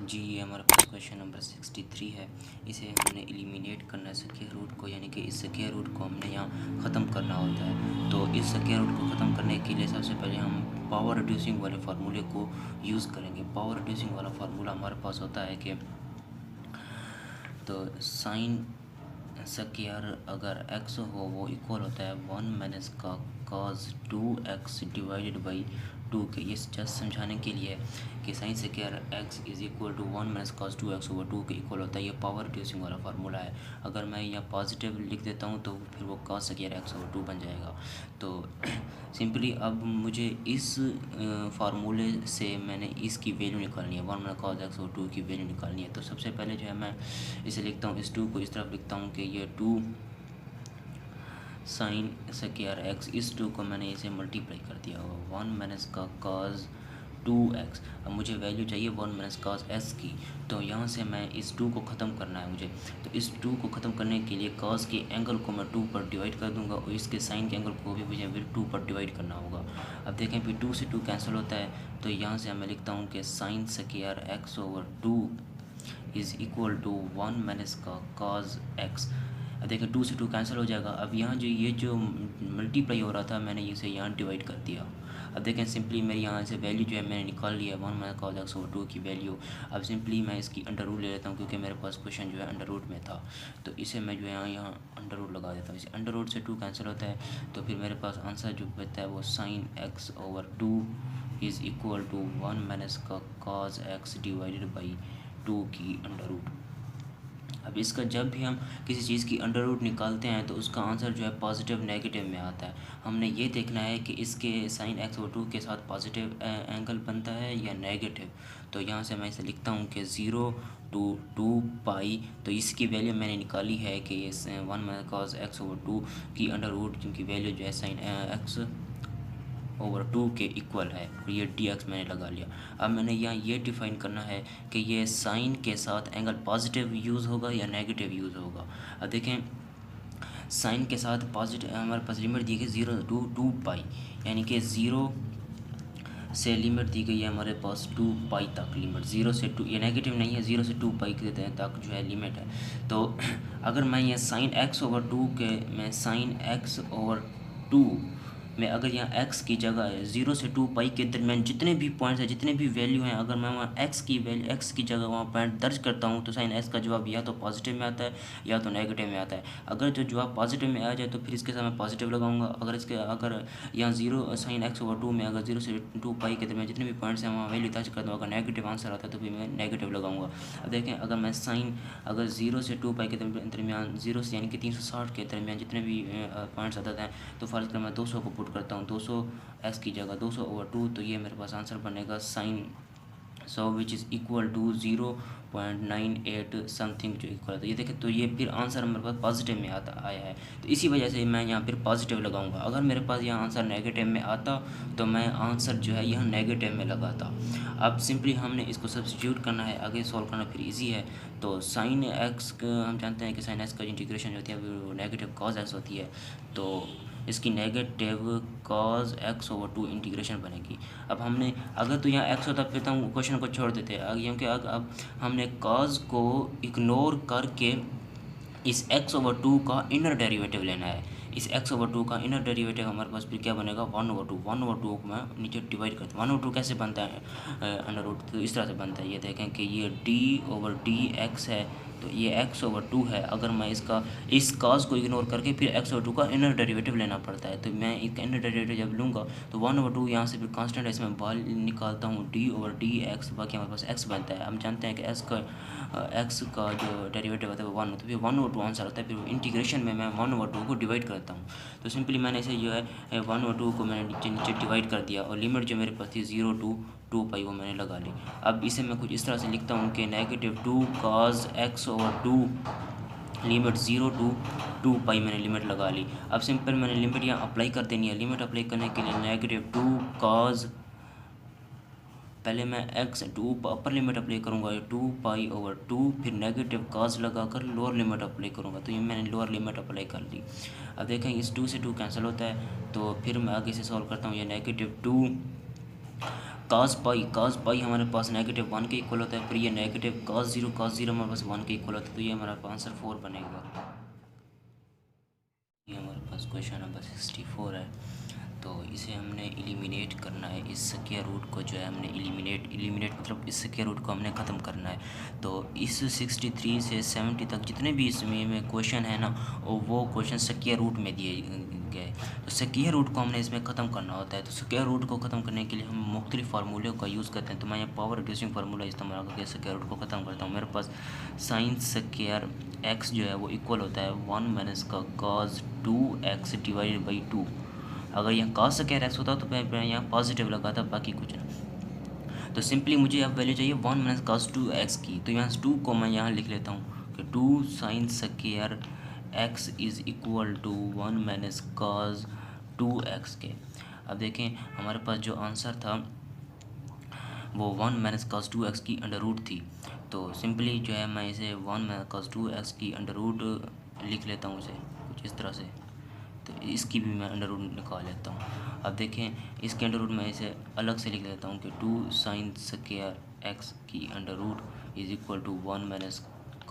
जी, ये हमारे पास question number 63 है। इसे हमने एलिमिनेट करना है स्क्वायर रूट को, यानी कि इस स्क्वायर रूट को हमने यहाँ ख़त्म करना होता है। तो इस स्क्वायर रूट को ख़त्म करने के लिए सबसे पहले हम पावर रिड्यूसिंग वाले फार्मूले को यूज़ करेंगे। पावर रिड्यूसिंग वाला फार्मूला हमारे पास होता है कि तो साइन स्क्वायर अगर x हो वो इक्वल होता है 1 माइनस का cos 2x डिवाइडेड बाई 2 के। ये जस्ट समझाने के लिए कि sine square x is equal to 1 minus cos 2x over 2 के इक्वल होता है। ये पावर रिड्यूसिंग वाला फार्मूला है। अगर मैं यहाँ पॉजिटिव लिख देता हूँ तो फिर वो cos स्क्वायर x ओवर 2 बन जाएगा। तो सिंपली अब मुझे इस फार्मूले से मैंने इसकी वैल्यू निकालनी है, 1 माइनस cos x ओवर 2 की वैल्यू निकालनी है। तो सबसे पहले जो है मैं इसे लिखता हूँ, इस 2 को इस तरफ लिखता हूँ कि ये 2 साइन स्क्वायर x, इस 2 को मैंने इसे मल्टीप्लाई कर दिया होगा 1 माइनस का cos 2x। अब मुझे वैल्यू चाहिए 1 माइनस cos s की, तो यहाँ से मैं इस 2 को ख़त्म करना है मुझे। तो इस 2 को ख़त्म करने के लिए cos के एंगल को मैं 2 पर डिवाइड कर दूंगा और इसके साइन के एंगल को भी मुझे फिर 2 पर डिवाइड करना होगा। अब देखें फिर 2 से 2 कैंसिल होता है, तो यहाँ से मैं लिखता हूँ कि sine square x over 2 is equal to 1 minus का cos x। अब देखें 2 से 2 कैंसिल हो जाएगा। अब यहाँ जो मल्टीप्लाई हो रहा था मैंने इसे यहाँ डिवाइड कर दिया। अब देखें सिंपली मेरी यहाँ से वैल्यू जो है मैंने निकाल लिया है 1 माइनस cos x ओवर 2 की वैल्यू। अब सिंपली मैं इसकी अंडर रूट ले लेता हूँ क्योंकि मेरे पास क्वेश्चन जो है अंडर रूट में था। तो इसे मैं जो है यहाँ अंडर रूट लगा देता हूँ। इसे अंडर रूट से 2 कैंसिल होता है, तो फिर मेरे पास आंसर जो बचता है वो sine x over 2 is equal to 1 minus का cos x डिवाइडेड बाई 2 की अंडर रूट। अब इसका जब भी हम किसी चीज़ की अंडर रूट निकालते हैं तो उसका आंसर जो है पॉजिटिव नेगेटिव में आता है। हमने ये देखना है कि इसके साइन x ओवर 2 के साथ पॉजिटिव एंगल बनता है या नेगेटिव। तो यहाँ से मैं इसे लिखता हूँ कि 0 टू 2 पाई। तो इसकी वैल्यू मैंने निकाली है कि 1 माइनस cos x ओवर 2 की अंडर रूट, जिनकी वैल्यू जो है साइन x ओवर 2 के इक्वल है, और ये dx मैंने लगा लिया। अब मैंने यहाँ ये डिफाइन करना है कि ये साइन के साथ एंगल पॉजिटिव यूज़ होगा या नेगेटिव यूज़ होगा। अब देखें साइन के साथ पॉजिटिव हमारे पास लिमिट दी गई 0 टू 2 पाई, यानी कि 0 से लिमिट दी गई है हमारे पास 2 पाई तक लिमिट। 0 से 2, ये नेगेटिव नहीं है, 0 से 2 पाई के तक जो है लिमिट है। तो अगर मैं ये साइन x ओवर 2 के मैं साइन x ओवर 2 मैं अगर यहाँ x की जगह 0 से 2 पाई के दरमियान जितने भी पॉइंट्स हैं, जितने भी वैल्यू हैं, अगर मैं वहाँ x की वैल्यू x की जगह वहाँ पॉइंट दर्ज करता हूँ तो साइन x का जवाब या तो पॉजिटिव में आता है या तो नेगेटिव में आता है। अगर जो जवाब पॉजिटिव में आ जाए तो फिर इसके साथ मैं पॉजिटिव लगाऊंगा। अगर यहाँ 0 साइन x ओवर 2 में अगर 0 से 2 पाई के दरमियान जितने भी पॉइंट्स हैं वहाँ वैल्यू दर्ज करता हूँ, अगर नेगेटिव आंसर आता है तो फिर मैं नेगेटिव लगाऊंगा। अब देखें अगर मैं साइन अगर 0 से 2 पाई के दरमियान 0 से यानी कि 360 के दरमियान जितने भी पॉइंट्स आते हैं, तो फर्ज कर मैं 200 को पुट करता हूँ, 200 x की जगह 200 ओवर 2, तो ये मेरे पास आंसर बनेगा sine 100 which is equal to 0.98 something जो इक्वल है। तो ये देखें तो ये फिर आंसर मेरे पास पॉजिटिव में आया है, तो इसी वजह से मैं यहाँ फिर पॉजिटिव लगाऊंगा। अगर मेरे पास यहाँ आंसर नेगेटिव में आता तो मैं आंसर जो है यहाँ नेगेटिव में लगाता। अब सिंपली हमने इसको सब्स्टिट्यूट करना है, आगे सॉल्व करना फिर ईजी है। तो साइन एक्स हम जानते हैं कि साइन एक्स का इंटीग्रेशन जो होती है वो नेगेटिव कॉज एक्स होती है, तो इसकी negative cos x over 2 integration बनेगी। अब हमने अगर तो यहाँ एक्स होता फिर तो हम क्वेश्चन को छोड़ देते हैं, क्योंकि अब हमने कॉज को इग्नोर करके इस x ओवर 2 का इनर डेरिवेटिव लेना है। इस x ओवर 2 का इनर डेरिवेटिव हमारे पास फिर क्या बनेगा 1 ओवर 2। 1 ओवर 2 को मैं नीचे डिवाइड करता हूँ। 1 ओवर 2 कैसे बनता है अंडर रूट, तो इस तरह से बनता है। ये देखें कि ये d ओवर डी एक्स है, तो ये x ओवर 2 है। अगर मैं इस cos को इग्नोर करके फिर x ओवर 2 का इनर डेरिवेटिव लेना पड़ता है, तो मैं इसका इनर डेरिवेटिव जब लूँगा तो 1 ओवर 2 यहाँ से फिर कांस्टेंट है, इसमें बाहर निकालता हूँ d ओवर डी एक्स, बाकी हमारे पास x बनता है। हम जानते हैं कि x का जो डेरिवेटिव होता है वो 1 होता है, फिर 1 ओवर 2 आंसर आता है। फिर इंटीग्रेशन में मैं 1 ओवर 2 को डिवाइड करता हूँ। तो सिंपली मैंने इसे जो है 1 ओवर 2 को मैंने नीचे डिवाइड कर दिया, और लिमिट जो मेरे पास थी 0 टू 2 पाई वो मैंने लगा ली। अब इसे मैं कुछ इस तरह से लिखता हूँ कि negative 2 cos x over 2 limit 0 to 2 pi मैंने लिमिट लगा ली। अब सिंपल मैंने लिमिट यहाँ अप्लाई कर देनी है। लिमिट अप्लाई करने के लिए नेगेटिव 2 cos, पहले मैं x 2 अपर लिमिट अप्लाई करूँगा 2 पाई ओवर 2, फिर नेगेटिव cos लगाकर लोअर लिमिट अप्लाई करूँगा, तो ये मैंने लोअर लिमिट अप्लाई कर ली। अब देखें इस 2 से 2 कैंसिल होता है, तो फिर मैं आगे से सॉल्व करता हूँ। ये नेगेटिव 2 cos पाई हमारे पास -1 के इक्वल होता है, फिर ये नेगेटिव cos 0 हमारे पास 1 के इक्वल होता है, तो ये हमारा आंसर 4 बनेगा। ये हमारे पास क्वेश्चन नंबर 64 है। तो इसे हमने एलिमिनेट करना है, इस स्क्वायर रूट को जो है हमने एलिमिनेट मतलब इस स्क्वायर रूट को हमने ख़त्म करना है। तो इस 63 से 70 तक जितने भी इसमें में क्वेश्चन है ना, वो क्वेश्चन स्क्वायर रूट में दिए गए। तो स्क्वायर रूट को हमने इसमें ख़त्म करना होता है। तो स्क्वायर रूट को ख़त्म करने के लिए हम मुख्तलिफ फार्मूले का यूज़ करते हैं। तो मैं यहाँ पावर रिड्यूसिंग फार्मूला इस्तेमाल करके स्क्वायर रूट को ख़त्म करता हूँ। मेरे पास साइन स्क्वायर एक्स जो है वो इक्वल होता है 1 माइनस का cos 2x डिवाइडेड बाई 2। अगर यहाँ cos स्क्वायर एक्स होता तो मैं यहाँ पॉजिटिव लगाता, बाकी कुछ ना। तो सिंपली मुझे अब वैल्यू चाहिए 1 माइनस cos 2x की। तो यहाँ 2 को मैं यहाँ लिख लेता हूँ कि 2 sine square x is equal to 1 minus cos 2x के। अब देखें हमारे पास जो आंसर था वो 1 माइनस cos 2x की अंडर रूट थी। तो सिंपली जो है मैं इसे 1 माइनस cos 2x की अंडर रूट लिख लेता हूँ, इसे कुछ इस तरह से। तो इसकी भी मैं अंडर रूट निकाल लेता हूँ। अब देखें इसके अंडर रूट मैं इसे अलग से लिख लेता हूँ कि 2 साइन स्क्वायर एक्स की under root is equal to 1 minus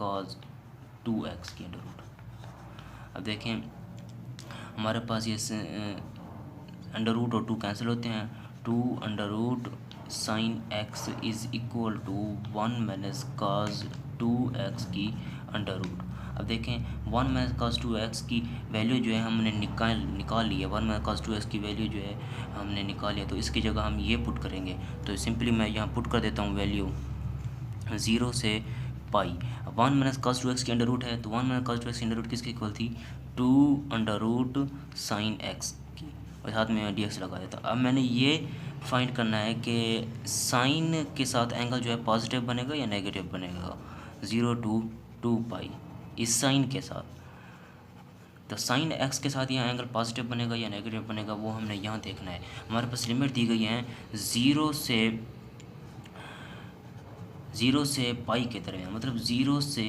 cos 2x की अंडर रूट। अब देखें हमारे पास ये अंडर रूट और 2 कैंसिल होते हैं। 2 under root sine x is equal to 1 minus cos 2x की अंडर रूट। अब देखें 1 माइनस cos 2x की वैल्यू जो है हमने निकाल ली है। 1 माइनस cos 2x की वैल्यू जो है हमने निकाल लिया, तो इसकी जगह हम ये पुट करेंगे। तो सिंपली मैं यहाँ पुट कर देता हूँ वैल्यू 0 से पाई। 1 माइनस cos 2x की अंडर रूट है, तो 1 माइनस cos 2x की अंडर रूट किसकी इक्वल थी? 2 अंडर रूट साइन एक्स की, और साथ में dx लगा देता। अब मैंने ये फाइंड करना है कि साइन के साथ एंगल जो है पॉजिटिव बनेगा या नेगेटिव बनेगा। 0 to 2 पाई इस साइन के साथ, तो साइन एक्स के साथ यहाँ एंगल पॉजिटिव बनेगा या नेगेटिव बनेगा, वो हमने यहाँ देखना है। हमारे पास लिमिट दी गई है 0 से पाई के दरमियान, मतलब 0 से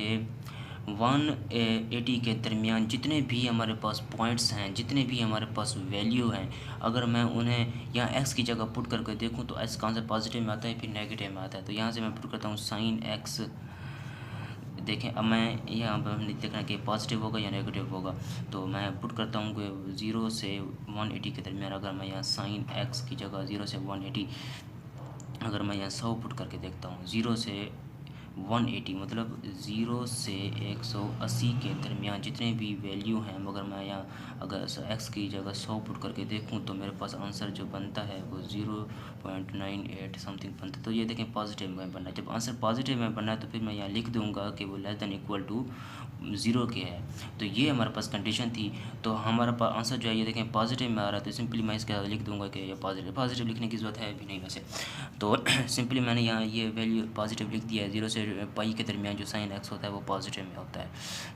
180 के दरमियान जितने भी हमारे पास पॉइंट्स हैं, जितने भी हमारे पास वैल्यू हैं, अगर मैं उन्हें यहाँ एक्स की जगह पुट करके देखूँ तो एक्स का आंसर पॉजिटिव में आता है, फिर नेगेटिव में आता है। तो यहाँ से मैं पुट करता हूँ साइन एक्स। देखें अब मैं यहाँ पर हमने देखना कि पॉजिटिव होगा या नेगेटिव होगा। तो मैं पुट करता हूँ कि 0 से 180 के दरमियान अगर मैं यहाँ साइन एक्स की जगह 0 से 180, अगर मैं यहाँ 100 पुट करके देखता हूँ, 0 से 180 मतलब 0 से 180 के दरमियान जितने भी वैल्यू हैं, मगर मैं यहाँ अगर एक्स की जगह 100 पुट करके देखूँ तो मेरे पास आंसर जो बनता है वो 0.98 समथिंग बनता है। तो ये देखें पॉजिटिव में बनना है। जब आंसर पॉजिटिव में बनना है तो फिर मैं यहाँ लिख दूँगा कि वो लेस दैन इक्वल टू 0 के है। तो ये हमारे पास कंडीशन थी। तो हमारा आंसर जो है ये देखें पॉजिटिव में आ रहा है, तो सिंपली मैं इसके साथ लिख दूँगा कि ये पॉजिटिव लिखने की ज़रूरत है भी नहीं वैसे। तो सिंपली मैंने यहाँ ये वैल्यू पॉजिटिव लिख दिया है। 0 से पाई के दरमियान जो साइन एक्स होता है वो पॉजिटिव में होता है।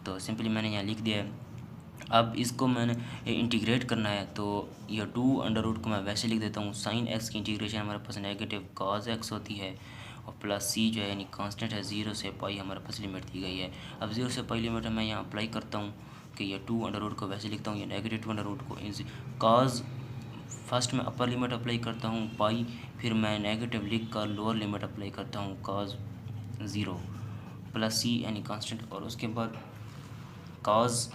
तो सिंपली मैंने यहाँ लिख दिया है। अब इसको मैंने इंटीग्रेट करना है, तो ये 2 अंडर रूट को मैं वैसे लिख देता हूँ। साइन एक्स की इंटीग्रेशन हमारे पास नेगेटिव cos एक्स होती है, और प्लस सी जो है यानी कांस्टेंट है 0 से पाई हमारे पास लिमिट दी गई है। अब 0 से पाई लिमिट मैं यहाँ अप्लाई करता हूँ कि ये 2 अंडर रूट को वैसे लिखता हूँ, ये नेगेटिव 2 अंडर रूट को cos फर्स्ट में अपर लिमिट अप्लाई करता हूँ पाई, फिर मैं नेगेटिव लिख कर लोअर लिमिट अप्लाई करता हूँ cos 0 प्लस सी यानी कांस्टेंट, और उसके बाद cos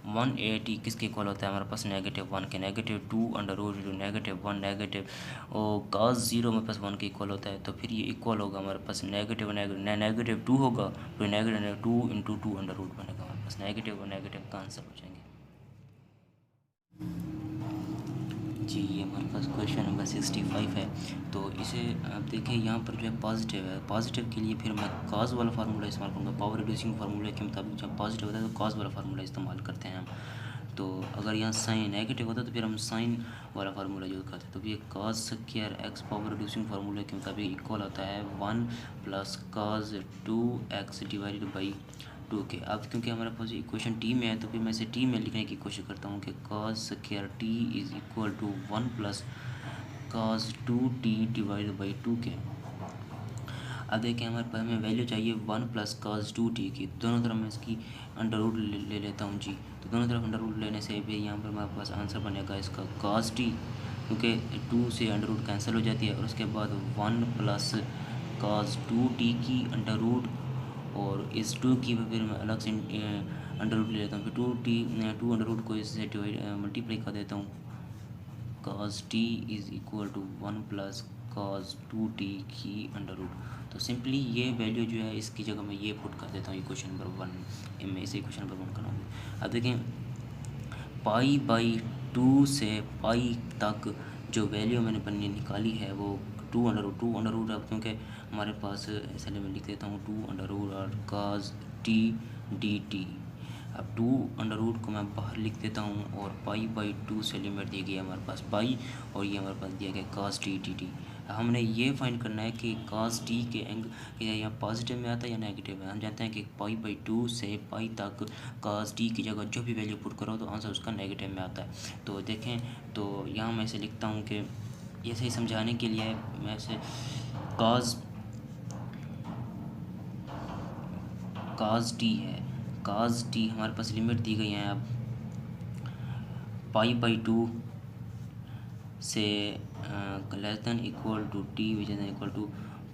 180 किसके इक्वल होता है हमारे पास -1 के, -2 अंडर रूट -1 नेगेटिव, और cos 0 मेरे पास 1 के इक्वल होता है। तो फिर ये इक्वल होगा हमारे पास नेगेटिव 2 होगा, तो नेगेटिव 2 इंटू 2 अंडर रूट बनेगा हमारे पास। नेगेटिव और नेगेटिव का आंसर हो जाएंगे जी। ये हमारे पास क्वेश्चन नंबर 65 है। तो इसे आप देखिए यहाँ पर जो है पॉजिटिव है, पॉजिटिव के लिए फिर मैं cos वाला फार्मूला इस्तेमाल करूँगा। पावर रिड्यूसिंग फार्मूले के मुताबिक जब पॉजिटिव होता है तो cos वाला फार्मूला इस्तेमाल करते हैं हम। तो अगर यहाँ साइन नेगेटिव होता है तो फिर हम साइन वाला फार्मूला यूज़ करते हैं। तो ये cos square x power reducing फार्मूले के मुताबिक इक्वल होता है 1 plus cos 2x divided by 2 के। अब क्योंकि हमारे पास इक्वेशन टी में है तो फिर मैं इसे टी में लिखने की कोशिश करता हूँ कि cos square t is equal to 1 plus cos 2t divided by 2 के। अब देखें हमारे पास हमें वैल्यू चाहिए 1 प्लस cos 2t की। दोनों तरफ मैं इसकी अंडर रूट ले लेता हूँ जी। तो दोनों तरफ अंडर रूट लेने से भी यहाँ पर हमारे पास आंसर बनेगा इसका cos t क्योंकि 2 से अंडर रूट कैंसिल हो जाती है, और उसके बाद 1 प्लस cos 2t की अंडर रूट, और इस 2 की फिर मैं अलग से अंडर रूट ले लेता हूँ, फिर 2 अंडर रूट को इससे डिवाइड मल्टीप्लाई कर देता हूँ, cos t is equal to 1 plus cos 2t की अंडर रूट। तो सिंपली ये वैल्यू जो है इसकी जगह मैं ये पुट कर देता हूँ, इक्वेशन नंबर 1 में, इसे इक्वेशन नंबर 1 कराऊँगी। अब देखें पाई बाई 2 से पाई तक जो वैल्यू मैंने बननी निकाली है वो 2 अंडर रूट। अब क्योंकि हमारे पास ऐसे मैं लिख देता हूँ 2 अंडर रूट और cos t dt। अब 2 अंडर रूट को मैं बाहर लिख देता हूँ, और पाई बाई 2 से लिमिट दी गई है हमारे पास पाई, और ये हमारे पास दिया गया cos t dt। हमने ये फाइंड करना है कि cos t के एंगल यहाँ पॉजिटिव में आता है या नेगेटिव में। हम जानते हैं कि पाई बाई 2 से पाई तक cos t की जगह जो भी वैल्यू पुट करो तो आंसर उसका नेगेटिव में आता है। तो देखें, तो यहाँ मैं इसे लिखता हूँ कि ये सही समझाने के लिए मैं इसे cos t है, cos t हमारे पास लिमिट दी गई है अब पाई बाई 2 से less than equal to t which is equal to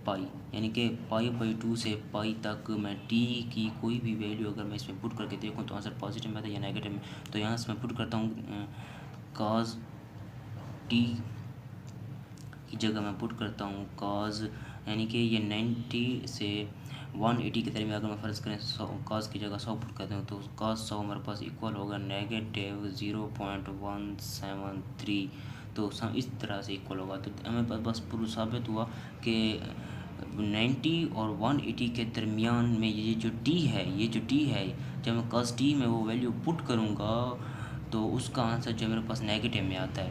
pi, यानी कि पाई बाई 2 से पाई तक मैं टी की कोई भी वैल्यू अगर मैं इसमें पुट करके देखूँ तो आंसर पॉजिटिव में आता है या नेगेटिव में। तो यहाँ से मैं पुट करता हूँ cos टी की जगह मैं पुट करता हूँ cos, यानी कि ये 90 से 180 के दरमियान अगर मैं फ़र्ज़ करें cos की जगह 100 पुट करते हैं तो cos 100 हमारे पास इक्वल होगा नेगेटिव 0.173। तो इस तरह से इक्वल होगा। तो हमें बस पूरा साबित हुआ कि 90 और 180 के दरमियान में ये जो t है जब मैं cos t में वो वैल्यू पुट करूँगा तो उसका आंसर जो मेरे पास नेगेटिव में आता है।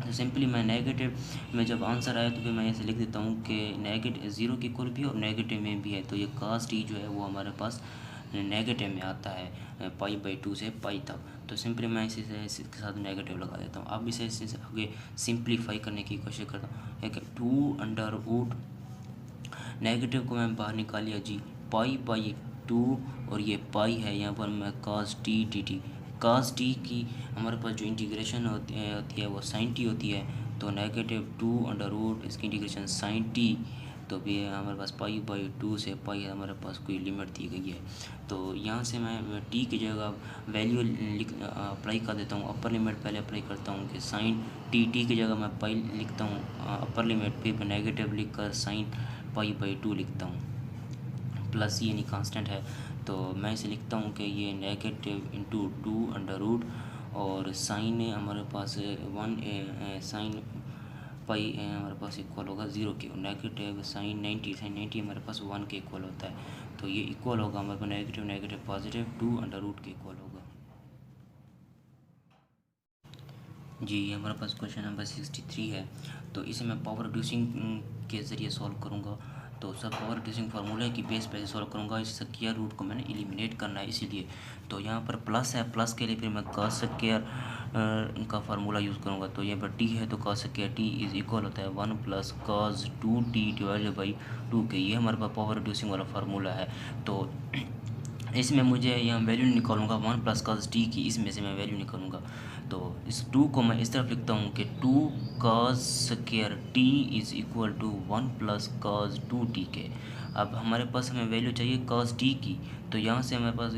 तो सिंपली मैं नेगेटिव में जब आंसर आया तो फिर मैं ऐसे लिख देता हूँ कि नेगेटिव 0 के इक्वल भी और नेगेटिव में भी है, तो ये cos t जो है वो हमारे पास नेगेटिव में आता है पाई बाई 2 से पाई तक। तो सिंपली मैं इसके साथ नेगेटिव लगा देता हूँ। अब इसे आगे सिंप्लीफाई करने की कोशिश करता हूँ। एक 2 अंडर रूट नेगेटिव को मैं बाहर निकाल लिया जी, पाई बाई 2 और ये पाई है, यहाँ पर मैं cos t dt, cos t की हमारे पास जो इंटीग्रेशन होती है वो sin t होती है। तो नेगेटिव 2 अंडर रूट इसकी इंटीग्रेशन sin t, तो भी हमारे पास पाई बाई 2 से पाई हमारे पास कोई लिमिट दी गई है। तो यहाँ से मैं t की जगह वैल्यू अप्लाई कर देता हूँ। अपर लिमिट पहले अप्लाई करता हूँ कि sin t की जगह मैं पाई लिखता हूँ अपर लिमिट, फिर मैं नेगेटिव लिख कर sin पाई बाई 2 लिखता हूँ, प्लस यानी कांस्टेंट है। तो मैं इसे लिखता हूँ कि ये नेगेटिव इंटू 2 अंडर रूट और साइन हमारे पास 1 साइन पाई हमारे पास इक्वल होगा 0 के, नेगेटिव साइन 90 हमारे पास 1 के इक्वल होता है। तो ये इक्वल होगा हमारे पास negative negative positive 2 under root के इक्वल होगा। जी हमारे पास क्वेश्चन नंबर 63 है। तो इसे मैं पावर रिड्यूसिंग के ज़रिए सॉल्व करूँगा। तो सब पावर रिड्यूसिंग फार्मूले की बेस पे सॉल्व करूँगा। इस स्क्वायर रूट को मैंने एलिमिनेट करना है इसीलिए। तो यहाँ पर प्लस है, प्लस के लिए फिर मैं cos स्क्वायर का फार्मूला यूज़ करूँगा। तो यहाँ पर t है तो cos square t is equal होता है 1 plus cos 2t divided by 2 के। ये हमारे पास पावर रिड्यूसिंग वाला फार्मूला है। तो इसमें मुझे यहाँ वैल्यू निकालूंगा 1 प्लस cos t की, इसमें से मैं वैल्यू निकालूंगा। तो इस 2 को मैं इस तरफ लिखता हूँ कि 2 cos square t is equal to 1 plus cos 2t के। अब हमारे पास हमें वैल्यू चाहिए cos t की, तो यहाँ से हमारे पास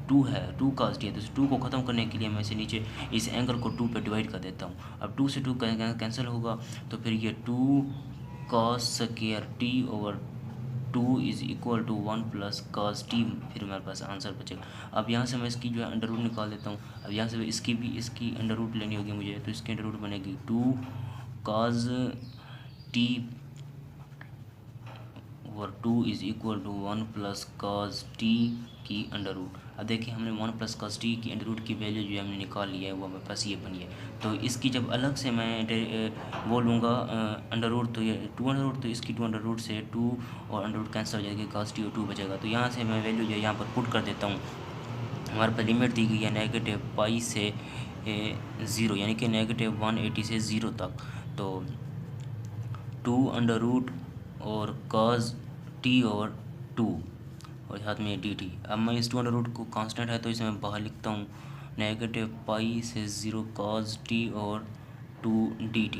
2 है, 2 cos t है। तो इस 2 को ख़त्म करने के लिए मैं इसे नीचे इस एंगल को 2 पे डिवाइड कर देता हूँ। अब 2 से 2 कैंसिल होगा, तो फिर ये 2 cos square t over 2 is equal to 1 plus cos t, फिर हमारे पास आंसर बचेगा। अब यहाँ से मैं इसकी जो है अंडर रूट निकाल देता हूँ। अब यहाँ से इसकी अंडर रूट लेनी होगी मुझे, तो इसकी अंडर रूट बनेगी 2 cos t over 2 is equal to 1 plus cos t की अंडर रूट। अब देखिए हमने 1 प्लस cos t की अंडर रूट की वैल्यू जो है हमने निकाल लिया है, वो हमारे पास ये बनी है। तो इसकी जब अलग से मैं वो लूँगा अंडर रूट, तो ये 2 अंडर रूट, तो इसकी 2 अंडर रूट से 2 और अंडर रूट कैंसिल हो जाएगी, cos t और 2 बचेगा। तो यहाँ से मैं वैल्यू जो है यहाँ पर पुट कर देता हूँ। हमारे पास लिमिट दी गई है नेगेटिव पाई से 0, यानी कि नेगेटिव 180 से 0 तक। तो 2 अंडर रूट और cos t और 2 और साथ में dt। अब मैं इस 2 अंडर रूट को कांस्टेंट है तो इसे मैं बाहर लिखता हूँ, नेगेटिव पाई से 0 cos t और 2 dt।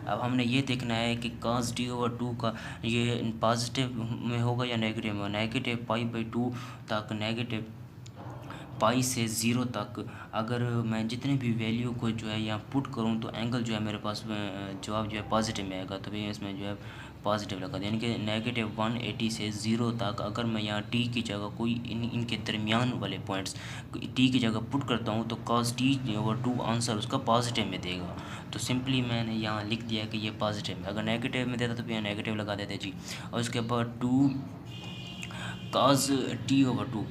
अब हमने ये देखना है कि cos t/2 का ये पॉजिटिव में होगा या नेगेटिव में, नेगेटिव पाई/2 तक, नेगेटिव पाई से 0 तक अगर मैं जितने भी वैल्यू को जो है यहाँ पुट करूँ तो एंगल जो है मेरे पास जवाब जो है पॉजिटिव में आएगा। तो भैया इसमें जो है पॉजिटिव लगा दें, यानी कि -180 से 0 तक अगर मैं यहाँ टी की जगह कोई इनके दरमियान वाले पॉइंट्स टी की जगह पुट करता हूँ तो cos t/2 आंसर उसका पॉजिटिव में देगा। तो सिंपली मैंने यहाँ लिख दिया कि ये पॉजिटिव में, अगर नेगेटिव में देता तो भैया नेगेटिव लगा देते जी। और उसके बाद cos t/2,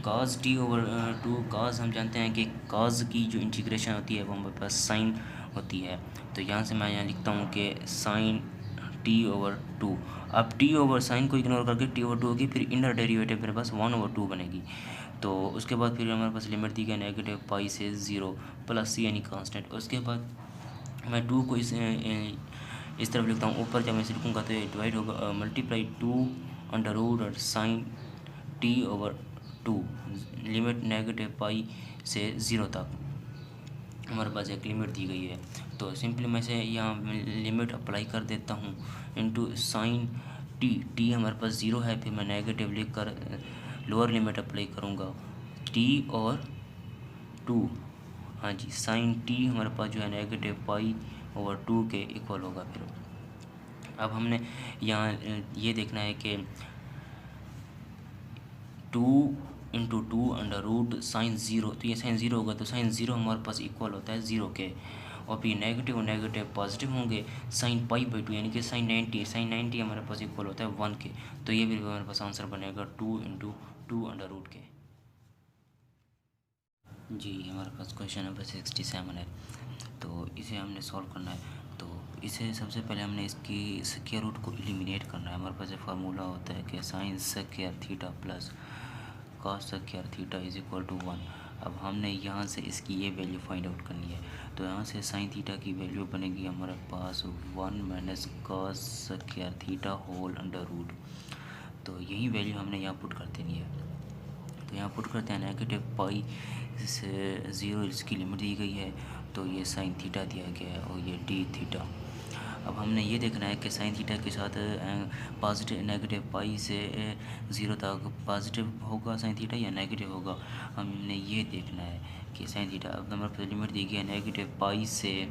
cos हम जानते हैं कि cos की जो इंटीग्रेशन होती है वो हमारे पास साइन होती है। तो यहाँ से मैं यहाँ लिखता हूँ कि साइन t/2। अब t/sin को इग्नोर करके t/2 होगी, फिर इनर डेरिवेटिव मेरे पास 1/2 बनेगी। तो उसके बाद फिर हमारे पास लिमिट दी गई नेगेटिव पाई से 0 प्लस c यानी कांस्टेंट। उसके बाद मैं 2 को इस तरफ लिखता हूँ, ऊपर जब मैं इसे लिखूँगा तो ये डिवाइड होगा, multiply 2√sin t/2 limit negative पाई से 0 तक हमारे पास एक लिमिट दी गई है। तो सिंपली मैं से यहाँ लिमिट अप्लाई कर देता हूँ इनटू साइन टी हमारे पास 0 है, फिर मैं नेगेटिव लिख कर लोअर लिमिट अप्लाई करूँगा t और 2, हाँ जी, साइन t हमारे पास जो है नेगेटिव पाई/2 के इक्वल होगा। फिर अब हमने यहाँ ये देखना है कि 2 × 2 √sin 0, तो ये sin 0 होगा तो sin 0 हमारे पास इक्वल होता है 0 के, और फिर नेगेटिव और नेगेटिव पॉजिटिव होंगे, sin पाई/2 यानी कि sin 90 हमारे पास इक्वल होता है 1 के। तो ये भी हमारे पास आंसर बनेगा 2 × 2√, के। जी हमारे पास क्वेश्चन नंबर 67 है, तो इसे हमने सॉल्व करना है। तो इसे सबसे पहले हमने इसकी स्क्वायर रूट को एलिमिनेट करना है। हमारे पास एक फार्मूला होता है कि sine square theta plus cos square theta is equal to 1। अब हमने यहाँ से इसकी ये वैल्यू फाइंड आउट करनी है। तो यहाँ से साइन थीटा की वैल्यू बनेगी हमारे पास 1 - cos square theta whole under root. तो यही वैल्यू हमने यहाँ पुट कर देनी है। तो यहाँ पुट करते हैं नेगेटिव पाई से 0 इसकी लिमिट दी गई है, तो ये साइन थीटा दिया गया है और ये डी थीटा। अब हमने ये देखना है कि साइन थीटा के साथ पॉजिटिव नेगेटिव पाई से 0 तक पॉजिटिव होगा साइन थीटा या नेगेटिव होगा, हमने ये देखना है कि साइन थीटा। अब हमारे पास लिमिट दी गई है नेगेटिव पाई से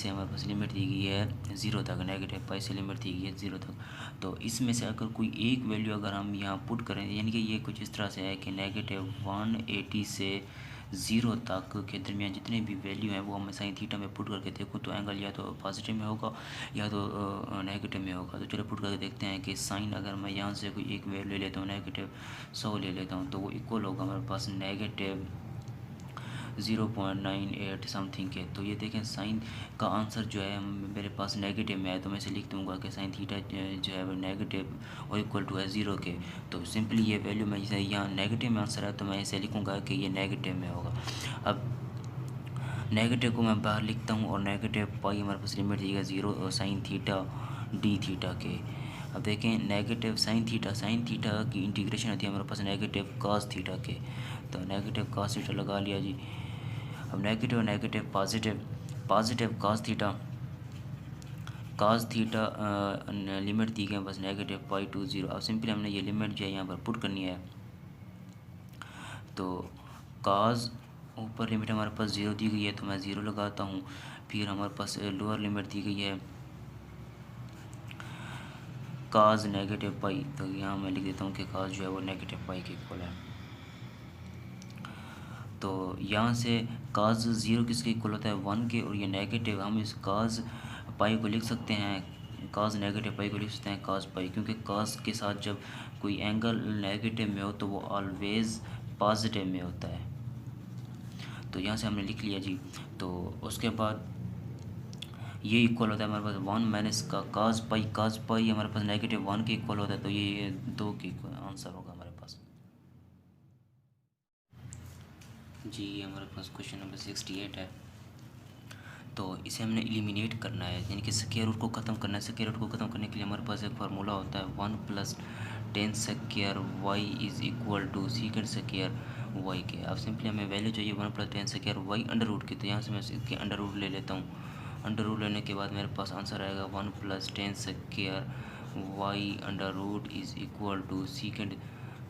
हमारे पास लिमिट दी गई है 0 तक, नेगेटिव पाई से लिमिट दी गई है 0 तक। तो इसमें से अगर कोई एक वैल्यू अगर हम यहाँ पुट करें, यानी कि ये कुछ इस तरह से है कि -180 से 0 तक के दरमियान जितने भी वैल्यू हैं वो हम साइन थीटा में पुट करके देखूँ तो एंगल या तो पॉजिटिव में होगा या तो नेगेटिव में होगा। तो चलो पुट करके देखते हैं कि साइन अगर मैं यहाँ से कोई एक वैल्यू ले लेता हूँ, नेगेटिव 100 ले लेता हूँ, तो वो इक्वल होगा हमारे पास नेगेटिव 0.98 समथिंग के। तो ये देखें साइन का आंसर जो है मेरे पास नेगेटिव में है, तो मैं इसे लिख दूंगा कि साइन थीटा जो है वो नेगेटिव और इक्वल टू है 0 के। तो सिंपली ये वैल्यू मैं जैसे यहाँ नेगेटिव में आंसर है तो मैं इसे लिखूंगा कि ये नेगेटिव में होगा। अब नेगेटिव को मैं बाहर लिखता हूँ और नेगेटिव पाई हमारे पास लिमिट दी गई 0 और साइन थीटा डी थीटा के। अब देखें नेगेटिव साइन थीटा की इंटीग्रेशन होती है हमारे पास नेगेटिव कॉस थीटा के। तो नेगेटिव कॉस थीटा लगा लिया जी। अब negative positive cos theta limit दी गई बस नेगेटिव पाई/2 0। अब सिंपली हमने ये लिमिट जो है यहाँ पर पुट करनी है। तो कॉस ऊपर लिमिट हमारे पास 0 दी गई है तो मैं 0 लगाता हूँ। फिर हमारे पास लोअर लिमिट दी गई है कॉस नेगेटिव पाई, तो यहाँ मैं लिख देता हूँ कि कॉस जो है वो नेगेटिव पाई के इक्वल है। तो यहाँ से cos 0 किसके इक्वल होता है 1 के, और ये नेगेटिव हम इस cos पाई को लिख सकते हैं, cos नेगेटिव पाई को लिख सकते हैं cos पाई, क्योंकि cos के साथ जब कोई एंगल नेगेटिव में हो तो वो ऑलवेज़ पॉजिटिव में होता है। तो यहाँ से हमने लिख लिया जी। तो उसके बाद ये इक्वल होता है हमारे पास 1 - का cos पाई हमारे पास नेगेटिव 1 के इक्वल होता है, तो ये 2 के आंसर होगा हमारे पास। जी हमारे पास क्वेश्चन नंबर 68 है। तो इसे हमने एलिमिनेट करना है, यानी कि स्क्वायर रूट को ख़त्म करना है। स्क्वायर रूट को ख़त्म करने के लिए हमारे पास एक फार्मूला होता है 1 + tan² y is equal to secant square y के। अब सिंपली हमें वैल्यू चाहिए 1 + 10² वाई अंडर रूट की, तो यहाँ से मैं इसके अंडर रूट ले लेता हूँ। अंडर रूट लेने के बाद मेरे पास आंसर आएगा 1 + 10² y under root is equal to secant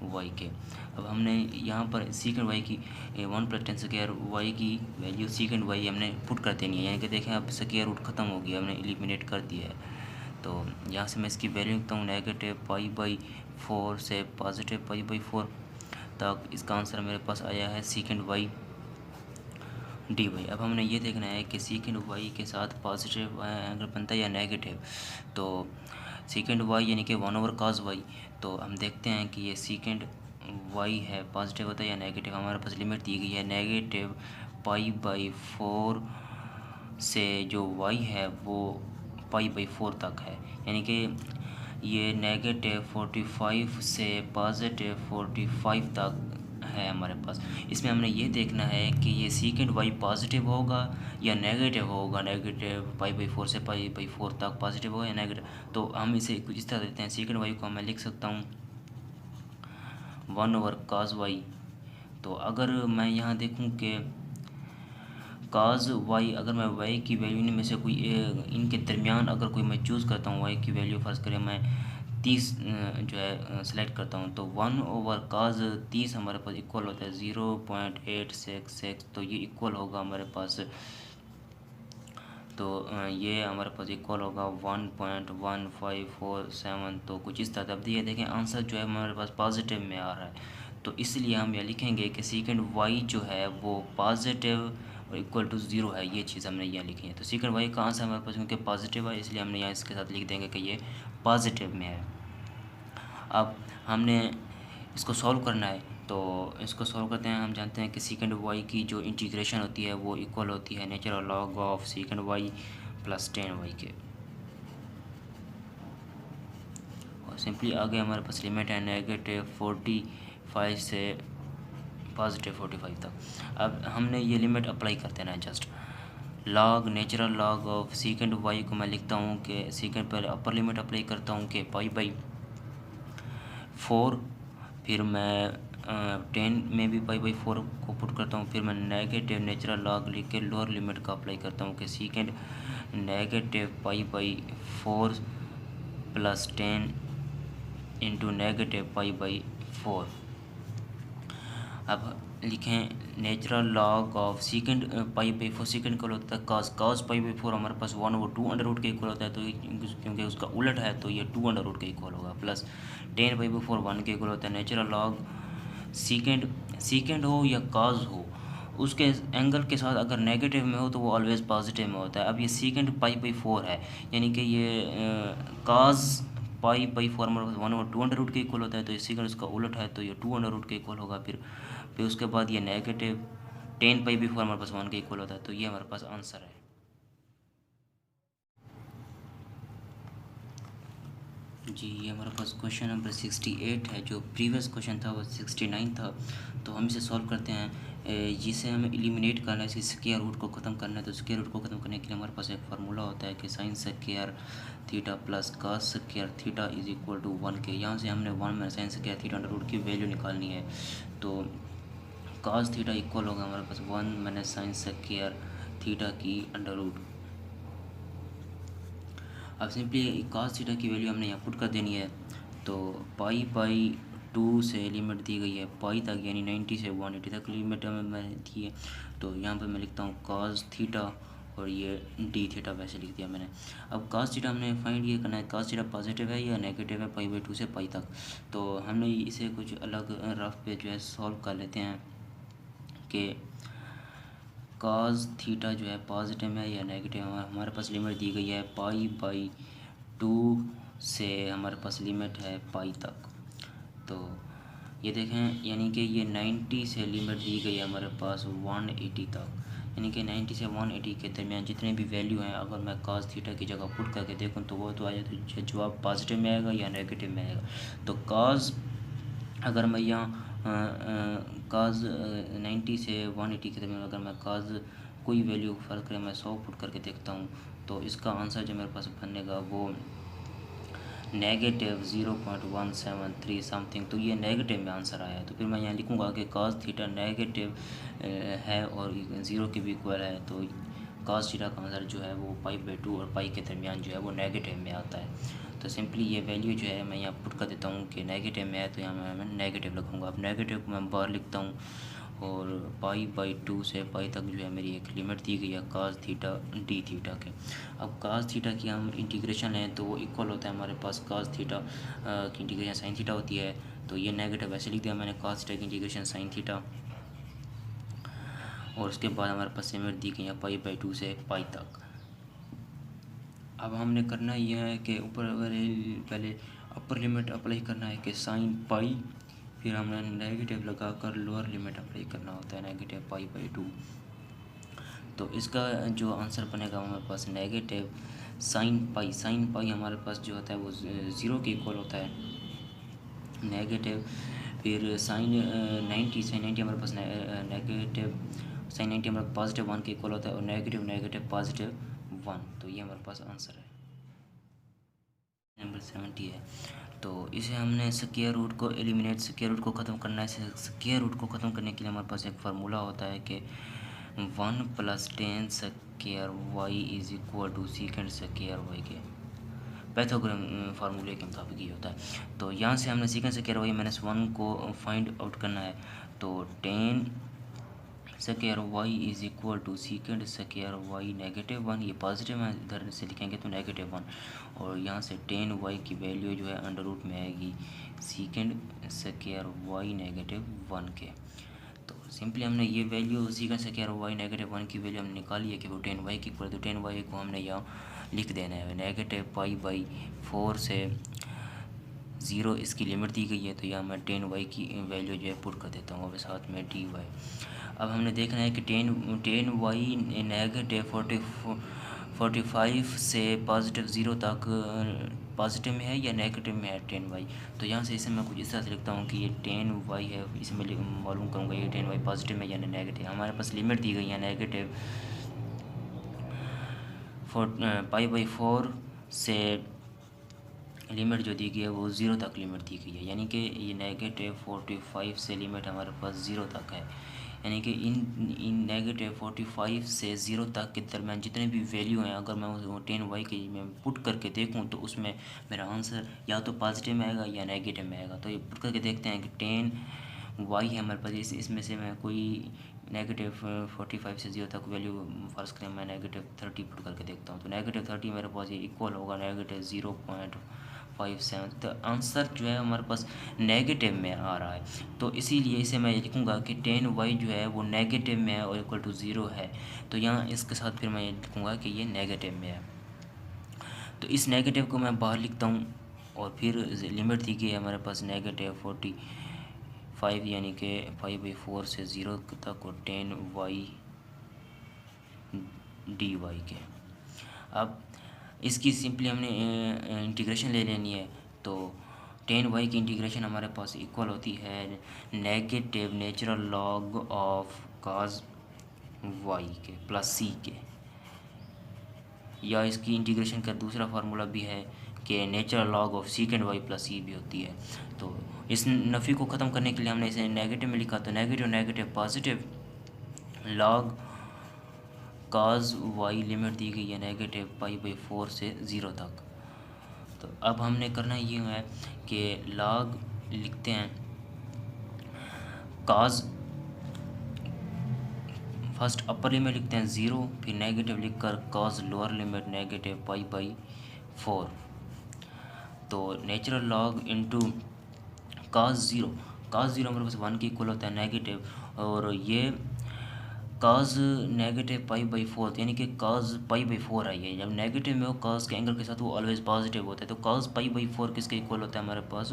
y के। अब हमने यहाँ पर सीकेंड वाई की 1 + 10² वाई की वैल्यू सीकेंड वाई हमने पुट कर देनी है, यानी कि देखें अब स्क्वायर रूट ख़त्म हो गया, हमने एलिमिनेट कर दिया है। तो यहाँ से मैं इसकी वैल्यू लिखता हूँ -π/4 से +π/4 तक। इसका आंसर मेरे पास आया है सीकेंड वाई डी वाई। अब हमने ये देखना है कि सीकेंड वाई के साथ पॉजिटिव एंगल बनता है या नेगेटिव। तो सीकेंड वाई यानी कि 1/cos वाई, तो हम देखते हैं कि ये सीकेंड वाई है पॉजिटिव होता है या नेगेटिव। हमारे पास लिमिट दी गई है -π/4 से जो वाई है वो π/4 तक है, यानी कि ये -45 से +45 तक है हमारे पास। इसमें हमने ये देखना है कि ये सीकेंड वाई पॉजिटिव होगा या नेगेटिव होगा, नेगेटिव π/4 से π/4 तक पॉजिटिव होगा या नेगेटिव। तो हम इसे कुछ इस तरह देते हैं, सीकेंड वाई को मैं लिख सकता हूँ 1/cos वाई। तो अगर मैं यहाँ देखूँ कि cos वाई, अगर मैं वाई की वैल्यू में से कोई इनके दरमियान अगर कोई मैं चूज़ करता हूँ, वाई की वैल्यू फ़र्ज़ करें मैं 30 जो है सेलेक्ट करता हूँ, तो 1/cos 30 हमारे पास इक्वल होता है 0.866। तो ये इक्वल होगा हमारे पास, तो ये हमारे पास इक्वल होगा 1.1547। तो कुछ इस तरह। अब ये देखें आंसर जो है हमारे पास पॉजिटिव में आ रहा है, तो इसलिए हम यह लिखेंगे कि सीकेंड वाई जो है वो पॉजिटिव और इक्वल टू 0 है। ये चीज़ हमने यहाँ लिखी है। तो सीकेंड वाई का आंसर हमारे पास क्योंकि पॉजिटिव है, इसलिए हमने यहाँ इसके साथ लिख देंगे कि ये पॉजिटिव में है। अब हमने इसको सॉल्व करना है, तो इसको सॉल्व करते हैं। हम जानते हैं कि सीकेंड वाई की जो इंटीग्रेशन होती है वो इक्वल होती है natural log of secant y + 10 y के। और सिंपली आगे हमारे पास लिमिट है -45 से +45 तक। अब हमने ये लिमिट अप्लाई कर देना है just. Log natural log of secant y को मैं लिखता हूँ कि सीकेंड पर अपर लिमिट अप्लाई करता हूँ कि π/4, फिर मैं 10 में भी π/4 को पुट करता हूँ, फिर मैं नेगेटिव नेचुरल लॉग लिख के लोअर लिमिट का अप्लाई करता हूँ कि सीकेंड -π/4 + 10 इंटू -π/4। अब लिखें natural log of secant π/4, secant का होता है cos π/4 हमारे पास 1/2 अंडर रूट के इक्वल होता है, तो क्योंकि उसका उलट है तो ये 2 अंडर रूट के इक्वल होगा, प्लस 10 π/4 1 के इक्वल होता है। नेचुरल लॉग सीकेंड हो या cos हो, उसके एंगल के साथ अगर नेगेटिव में हो तो वो ऑलवेज पॉजिटिव में होता है। अब ये सीकेंड π/4 है, यानी कि ये cos π/4 हमारे पास 1/2 अंडर रूट के इक्वल होता है, तो ये सीकेंड उसका उलट है तो ये 2 अंडर रूट के इक्वल होगा। फिर उसके बाद ये नेगेटिव 10 π/4 हमारे पास 1 के इक्वल होता है, तो ये हमारे पास आंसर है। जी, ये हमारे पास क्वेश्चन नंबर 68 है। जो प्रीवियस क्वेश्चन था वो 69 था, तो हम इसे सॉल्व करते हैं। जिसे हमें एलिमिनेट करना है, इसकी स्क्वायर रूट को ख़त्म करना है। तो स्क्वायर रूट को ख़त्म करने के लिए हमारे पास एक फार्मूला होता है कि sin square theta plus cos square theta is equal to 1 के। यहाँ से हमने 1 में sin square theta under root की वैल्यू निकालनी है। तो cos थीटा इक्वल होगा हमारे पास 1 - sin स्क्वायर थीटा की अंडर रूट। अब सिंपली cos थीटा की वैल्यू हमने यहाँ पुट कर देनी है। तो π/2 से लिमिट दी गई है पाई तक, यानी 90 से 180 तक लिमिट मैंने दी है। तो यहाँ पर मैं लिखता हूँ cos थीटा और ये d थीटा वैसे लिख दिया मैंने। अब cos थीटा हमने फाइंड ये करना है cos थीटा पॉजिटिव है या नेगेटिव है π/2 से पाई तक। तो हमने इसे कुछ अलग रफ पे जो है सॉल्व कर लेते हैं कि cos थीटा जो है पॉजिटिव है या नेगेटिव है। हमारे पास लिमिट दी गई है π/2 से हमारे पास लिमिट है पाई तक। तो ये देखें, यानी कि ये 90 से लिमिट दी गई है हमारे पास 180 तक, यानी कि 90 से 180 के दरमियान जितने भी वैल्यू हैं अगर मैं cos थीटा की जगह पुट करके देखूँ तो वो तो आ जाए, तो जवाब पॉजिटिव में आएगा या नेगेटिव में आएगा। तो cos अगर मैं यहाँ cos 90 से 180 के दरमियान अगर मैं cos कोई वैल्यू फ़र्क करें मैं 100 पुट करके देखता हूँ, तो इसका आंसर जो मेरे पास बनेगा वो नेगेटिव 0.173 समथिंग, तो ये नेगेटिव में आंसर आया है। तो फिर मैं यहाँ लिखूँगा कि cos थीटा नेगेटिव है और 0 के भी इक्वल है, तो cos थीटा का आंसर जो है वो π/2 और पाई के दरमियान जो है वो नेगेटिव में आता है। तो सिंपली ये वैल्यू जो है मैं यहाँ पुट कर देता हूँ कि नेगेटिव में है, तो यहाँ मैं नेगेटिव लिखूँगा। अब नेगेटिव को मैं बाहर लिखता हूँ और π/2 से पाई तक जो है मेरी एक लिमिट दी गई है cos थीटा डी थीटा के। अब cos थीटा की हम इंटीग्रेशन लें तो वो इक्वल होता है हमारे पास cos थीटा की इंटीग्रेशन साइन थीटा होती है। तो ये नेगेटिव ऐसे लिख दिया मैंने, cos थीटा की इंटीग्रेशन साइन थीटा, और उसके बाद हमारे पास लिमिट दी गई है π/2 से पाई तक। अब हमने करना यह है कि ऊपर पहले अपर लिमिट अप्लाई करना है कि साइन पाई, फिर हमने नेगेटिव लगा कर लोअर लिमिट अप्लाई करना होता है नेगेटिव π/2। तो इसका जो आंसर बनेगा हमारे पास नेगेटिव साइन पाई हमारे पास जो होता है वो 0 के इक्वल होता है नेगेटिव, फिर साइन 90 हमारे पास नेगेटिव साइन 90 हमारे पॉजिटिव 1 के इक्वल होता है, और नेगेटिव नेगेटिव पॉजिटिव 1। तो ये हमारे पास आंसर है, नंबर 70 है। तो इसे हमने स्क्वायर रूट को एलिमिनेट, स्क्वायर रूट को ख़त्म करना है। स्क्वायर रूट को ख़त्म करने के लिए हमारे पास एक फार्मूला होता है कि 1 + 10 square y is equal to secant square y के पाइथागोरस फार्मूले के मुताबिक ये होता है। तो यहाँ से हमने सीकेंड स्क्वायर वाई -1 को फाइंड आउट करना है। तो 10 square y is equal to secant square y -1, ये पॉजिटिव है, इधर से लिखेंगे तो -1, और यहाँ से 10 वाई की वैल्यू जो है अंडर रूट में आएगी सीकेंड स्क्वायर वाई -1 के। तो सिंपली हमने ये वैल्यू सीकेंड स्क्वायर वाई -1 की वैल्यू हमने निकाली है कि वो 10 वाई की इक्वल, तो 10 वाई को हमने यहाँ लिख देना है -π/4 से 0 इसकी लिमिट दी गई है। तो यहाँ मैं 10 वाई की वैल्यू जो है पुट कर देता हूँ, और साथ में dy। अब हमने देखना है कि 10 वाई नेगेटिव 45 से पॉजिटिव 0 तक पॉजिटिव में है या नेगेटिव में है 10 वाई। तो यहाँ से इसे मैं कुछ इस तरह से लिखता हूँ कि ये 10 वाई है, इसे मैं मालूम करूँगा ये 10 वाई पॉजिटिव में या नेगेटिव। हमारे पास लिमिट दी गई है नेगेटिव π/4 से लिमिट जो दी गई है वो 0 तक लिमिट दी गई है, यानी कि ये -45 से लिमिट हमारे पास 0 तक है। यानी कि इन -45 से 0 तक के दरमियान जितने भी वैल्यू हैं, अगर मैं वो 10 वाई के में पुट करके देखूं तो उसमें मेरा आंसर या तो पॉजिटिव में आएगा या नेगेटिव में आएगा। तो ये पुट करके देखते हैं कि 10 वाई है हमारे पास, इसमें से मैं कोई -45 से 0 तक वैल्यू फर्ज करें, मैं -30 पुट करके देखता हूँ। तो -30 मेरे पास ये इक्वल होगा -0.57। तो आंसर जो है हमारे पास नेगेटिव में आ रहा है, तो इसीलिए इसे मैं लिखूँगा कि 10 वाई जो है वो नेगेटिव में है और इक्वल टू 0 है। तो यहाँ इसके साथ फिर मैं ये लिखूँगा कि ये नेगेटिव में है। तो इस नेगेटिव को मैं बाहर लिखता हूँ, और फिर लिमिट दी गई है हमारे पास -45 यानी कि 5/4 से 0 तक, और 10 वाई डी वाई के। अब इसकी सिंपली हमने इंटीग्रेशन ले लेनी है। तो 10 वाई की इंटीग्रेशन हमारे पास इक्वल होती है negative natural log of cos y के प्लस सी के, या इसकी इंटीग्रेशन का दूसरा फार्मूला भी है कि natural log of secant y plus c भी होती है। तो इस नफ़ी को ख़त्म करने के लिए हमने इसे नेगेटिव में लिखा, तो negative negative positive log cos y limit दी गई है -π/4 से 0 तक। तो अब हमने करना ये है कि log लिखते हैं cos, फर्स्ट अपर लिमिट लिखते हैं 0, फिर नेगेटिव लिखकर cos लोअर लिमिट -π/4। तो नेचुरल लॉग इंटू cos 0 हमारे पास 1 के इक्वल होता है नेगेटिव, और ये cos -π/4 यानी कि cos π/4 है। ये जब नेगेटिव में हो cos के एंगल के साथ वो ऑलवेज पॉजिटिव होता है। तो cos π/4 किसके इक्वल होता है हमारे पास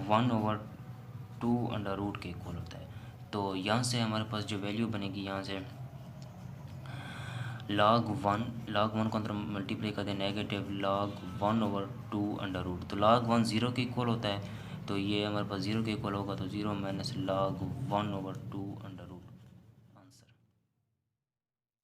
1/2 अंडर रूट के इक्वल होता है। तो यहाँ से हमारे पास जो वैल्यू बनेगी, यहाँ से log 1 को अंदर मल्टीप्लाई कर दें नेगेटिव log 1/2 अंडर रूट। तो log 1 0 के इक्वल होता है, तो ये हमारे पास 0 के इक्वल होगा, तो 0 - log 1/2 अंडर